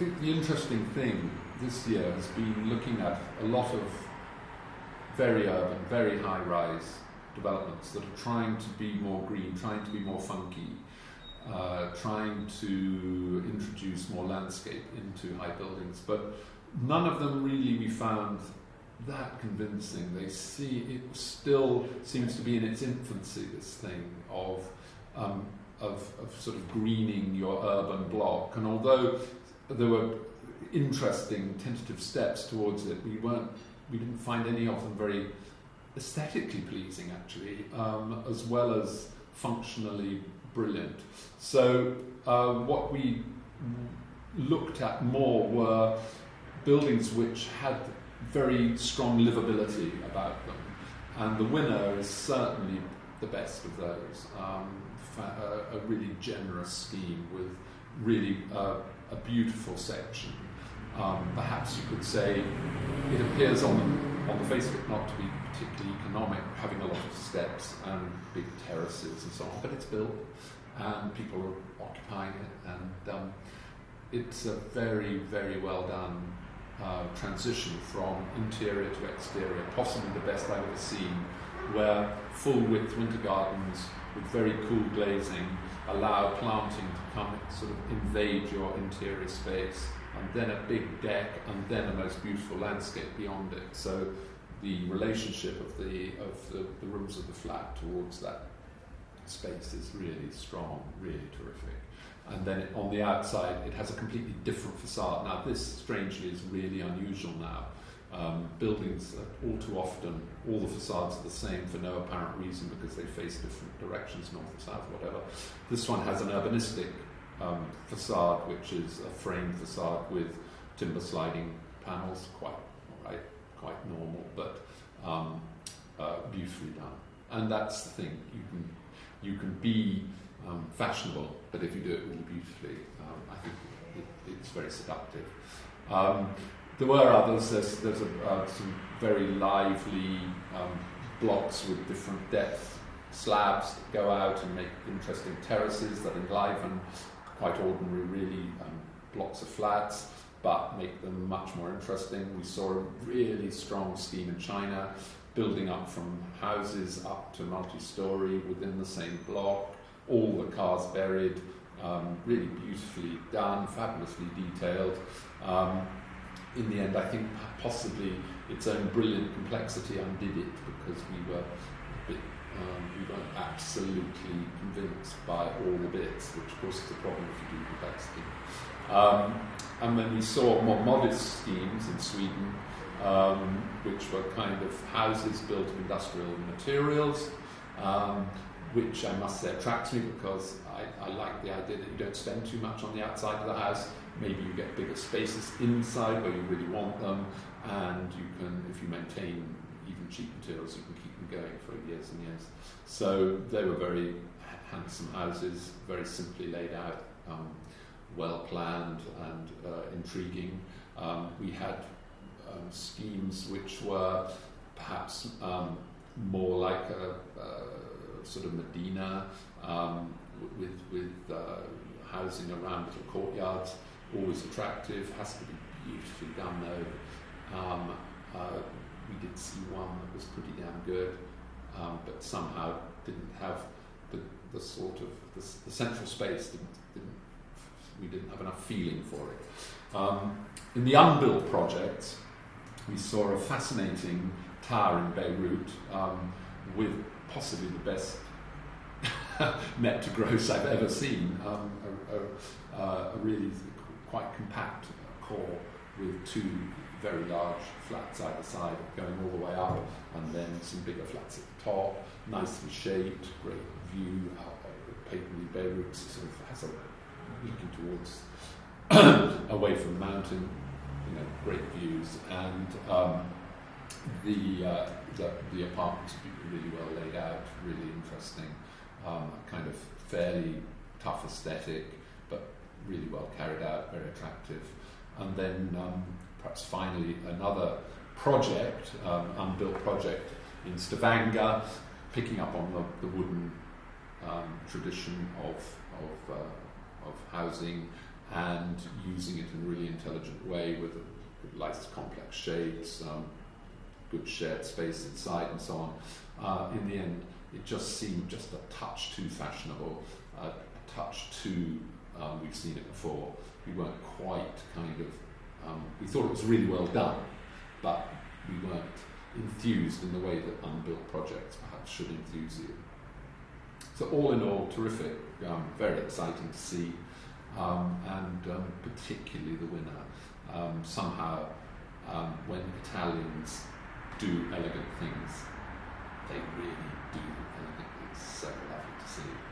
think the interesting thing this year has been looking at a lot of very urban, very high-rise developments that are trying to be more green, trying to be more funky, trying to introduce more landscape into high buildings, but none of them really we found that convincing. They see it still seems to be in its infancy, this thing of sort of greening your urban block. And although there were interesting tentative steps towards it, we didn't find any of them very aesthetically pleasing, actually, as well as functionally brilliant. So what we looked at more were buildings which had very strong livability about them, and the winner is certainly the best of those. A really generous scheme with really a beautiful section. Perhaps you could say it appears on the face of it not to be particularly economic, having a lot of steps and big terraces and so on, but it's built and people are occupying it, and it's a very, very well done transition from interior to exterior, possibly the best I've ever seen, where full width winter gardens with very cool glazing allow planting to come sort of invade your interior space, and then a big deck, and then a most beautiful landscape beyond it. So the relationship of the rooms of the flat towards that space is really strong, really terrific. And then on the outside, it has a completely different facade. Now, this, strangely, is really unusual now. Buildings, all too often, all the facades are the same for no apparent reason because they face different directions, north or south, whatever. This one has an urbanistic facade, which is a framed facade with timber sliding panels, quite normal, but beautifully done. And that's the thing, you can be fashionable, but if you do it really beautifully, I think it's very seductive. There were others. There's some very lively blocks with different depth slabs that go out and make interesting terraces that enliven quite ordinary, really blocks of flats, but make them much more interesting. We saw a really strong scheme in China, building up from houses up to multi-story within the same block, all the cars buried, really beautifully done, fabulously detailed. In the end, I think possibly its own brilliant complexity undid it, because we weren't absolutely convinced by all the bits, which of course is a problem if you do complexity. And then we saw more modest schemes in Sweden, which were kind of houses built of industrial materials, which I must say attracts me, because I like the idea that you don't spend too much on the outside of the house. Maybe you get bigger spaces inside where you really want them, and you can, if you maintain even cheap materials, you can keep them going for years and years. So they were very handsome houses, very simply laid out, well planned and intriguing. We had schemes which were perhaps more like a sort of Medina, with housing around little courtyards, always attractive, has to be beautifully done though. We did see one that was pretty damn good, but somehow didn't have the sort of the central space. We didn't have enough feeling for it. In the unbuilt project, we saw a fascinating tower in Beirut with possibly the best net to gross I've ever seen. A really quite compact core with two very large flats either side going all the way up, and then some bigger flats at the top, nicely shaped, great view. Patently Beirut sort of has a looking towards away from the mountain, great views, and the apartments really well laid out, really interesting, kind of fairly tough aesthetic, but really well carried out, very attractive. And then perhaps finally another project, unbuilt project in Stavanger, picking up on the wooden tradition of housing, and using it in a really intelligent way with nice complex shapes, good shared space inside and so on. In the end, it just seemed just a touch too fashionable, a touch too, we've seen it before. We weren't quite we thought it was really well done, but we weren't enthused in the way that unbuilt projects perhaps should enthuse you. So all in all, terrific, very exciting to see, and particularly the winner. Somehow, when Italians do elegant things, they really do elegantly. It's so lovely to see.